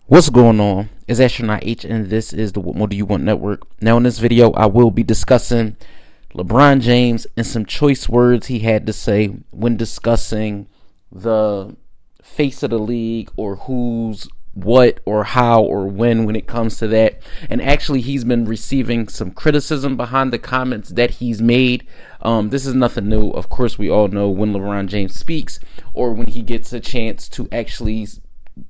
What's going on? It's Astronaut H, and this is the What More Do You Want Network. Now, in this video, I will be discussing LeBron James and some choice words he had to say when discussing the face of the league, or who's what or how or when it comes to that. And actually, he's been receiving some criticism behind the comments that he's made. This is nothing new. Of course, we all know when LeBron James speaks, or when he gets a chance to actually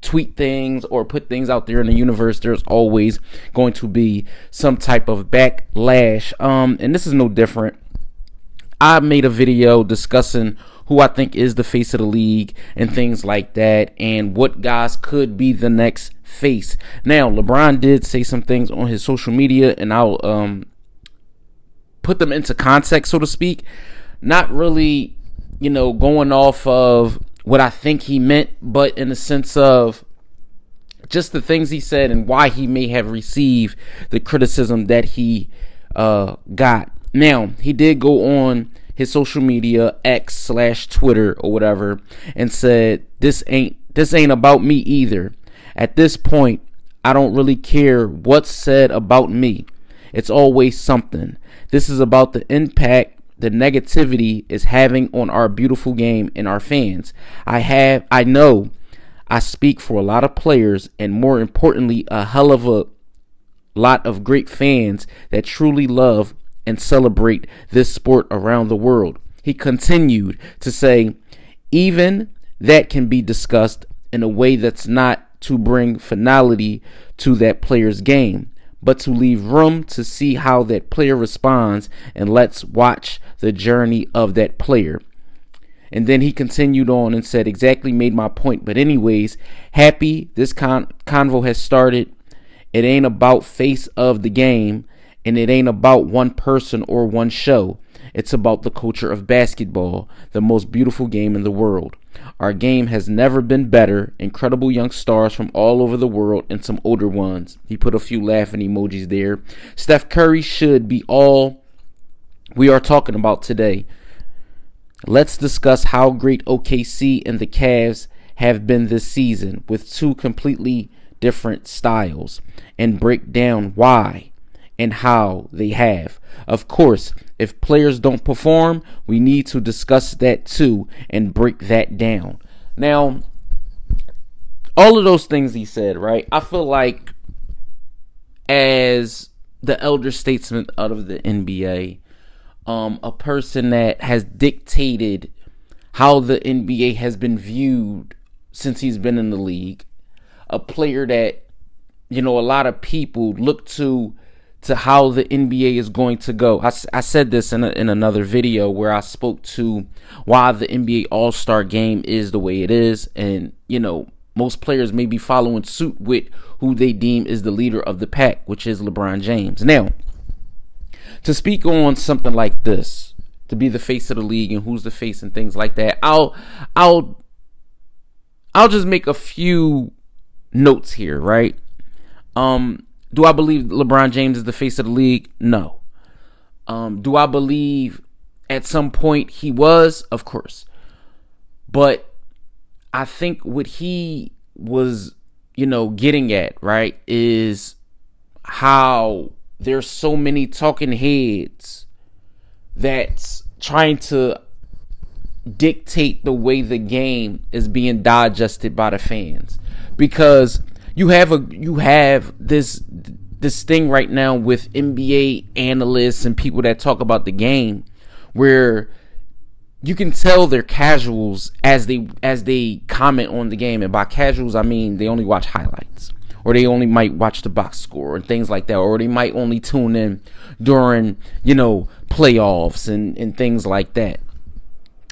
tweet things or put things out there in the universe, there's always going to be some type of backlash. And this is no different. I made a video discussing who I think is the face of the league and things like that, and what guys could be the next face. Now, LeBron did say some things on his social media, and I'll put them into context, so to speak. Not really, going off of what I think he meant, but in the sense of just the things he said and why he may have received the criticism that he got. Now, he did go on his social media, X/Twitter or whatever, and said, this ain't about me either. At this point, I don't really care what's said about me. It's always something. This is about the impact the negativity is having on our beautiful game and our fans. I know I speak for a lot of players, and more importantly, a hell of a lot of great fans that truly love and celebrate this sport around the world. He continued to say, even that can be discussed in a way that's not to bring finality to that player's game, but to leave room to see how that player responds, and let's watch the journey of that player. And then he continued on and said, exactly made my point. But anyways, happy this convo has started. It ain't about face of the game, and it ain't about one person or one show. It's about the culture of basketball, the most beautiful game in the world. Our game has never been better. Incredible young stars from all over the world, and some older ones. He put a few laughing emojis there. Steph Curry should be all we are talking about today. Let's discuss how great OKC and the Cavs have been this season with two completely different styles, and break down why and how they have. Of course, if players don't perform, we need to discuss that too and break that down. Now, all of those things he said, right? I feel like, as the elder statesman out of the NBA, a person that has dictated how the NBA has been viewed since he's been in the league, a player that, a lot of people look to how the NBA is going to go. I said this in another video where I spoke to why the NBA All-Star game is the way it is. And, most players may be following suit with who they deem is the leader of the pack, which is LeBron James. Now, to speak on something like this, to be the face of the league and who's the face and things like that, I'll just make a few notes here, right? Do I believe LeBron James is the face of the league? No. Do I believe at some point he was? Of course. But I think what he was, getting at, right, is how there's so many talking heads that's trying to dictate the way the game is being digested by the fans. Because you have this thing right now with NBA analysts and people that talk about the game, where you can tell they're casuals as they comment on the game. And by casuals, I mean they only watch highlights, or they only might watch the box score and things like that, or they might only tune in during, playoffs and things like that.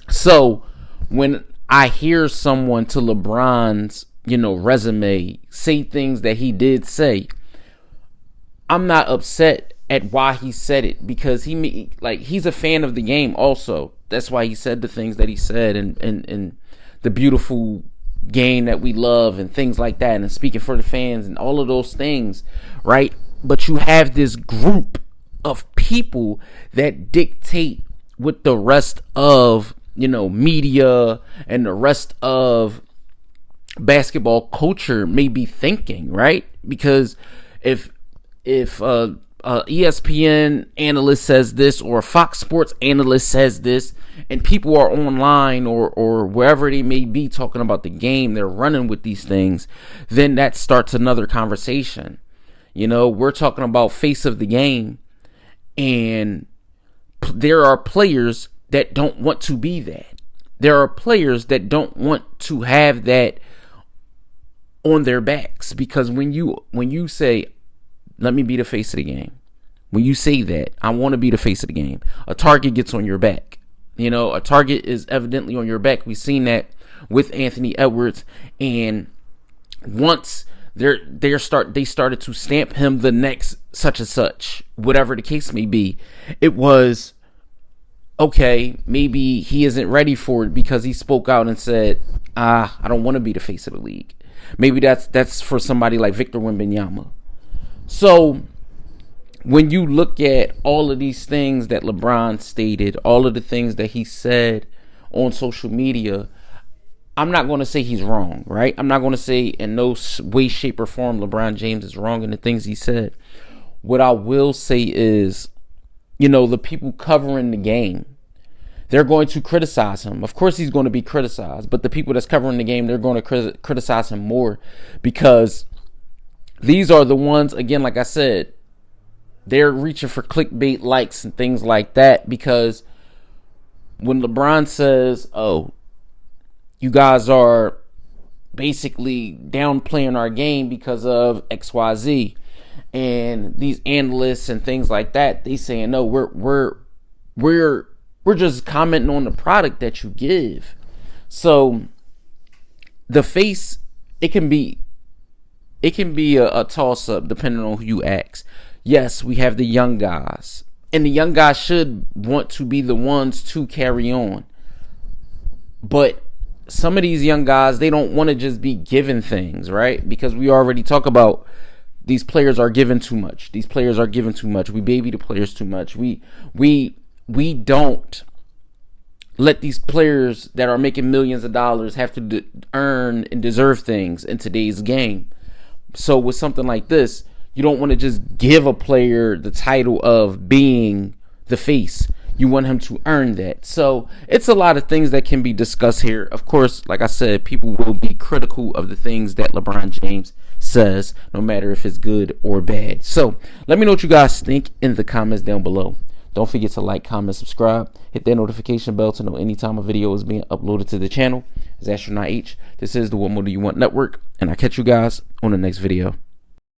So when I hear someone to LeBron's resume say things that he did say, I'm not upset at why he said it, because he's a fan of the game also. That's why he said the things that he said, and the beautiful game that we love and things like that, and speaking for the fans and all of those things, right? But you have this group of people that dictate what the rest of media and the rest of basketball culture may be thinking, right? Because if ESPN analyst says this, or a Fox Sports analyst says this, and people are online or wherever they may be talking about the game, they're running with these things, then that starts another conversation. You know, we're talking about face of the game, and there are players that don't want to be that. There are players that don't want to have that on their backs, because when you say, let me be the face of the game, when you say that, I want to be the face of the game, a target gets on your back. You know, a target is evidently on your back. We've seen that with Anthony Edwards, and once they started to stamp him the next such and such, whatever the case may be, it was okay, maybe he isn't ready for it because he spoke out and said, I don't want to be the face of the league. Maybe that's for somebody like Victor Wembanyama. So when you look at all of these things that LeBron stated, all of the things that he said on social media, I'm not going to say he's wrong, right? I'm not going to say in no way, shape, or form LeBron James is wrong in the things he said. What I will say is, you know, the people covering the game, they're going to criticize him. Of course he's going to be criticized, but the people that's covering the game, they're going to criticize him more, because these are the ones, again, like I said, they're reaching for clickbait likes and things like that, because when LeBron says, oh, you guys are basically downplaying our game because of XYZ, and these analysts and things like that, they saying, no, we're just commenting on the product that you give. So the face, it can be a toss up depending on who you ask. Yes, we have the young guys, and the young guys should want to be the ones to carry on. But some of these young guys, they don't want to just be given things, right? Because we already talk about these players are given too much. These players are given too much. We baby the players too much. We don't let these players that are making millions of dollars have to earn and deserve things in today's game. So with something like this, you don't want to just give a player the title of being the face. You want him to earn that. So it's a lot of things that can be discussed here. Of course, like I said, people will be critical of the things that LeBron James says, no matter if it's good or bad. So let me know what you guys think in the comments down below. Don't forget to like, comment, subscribe. Hit that notification bell to know anytime a video is being uploaded to the channel. It's Astronaut H. This is the What More Do You Want Network, and I'll catch you guys on the next video.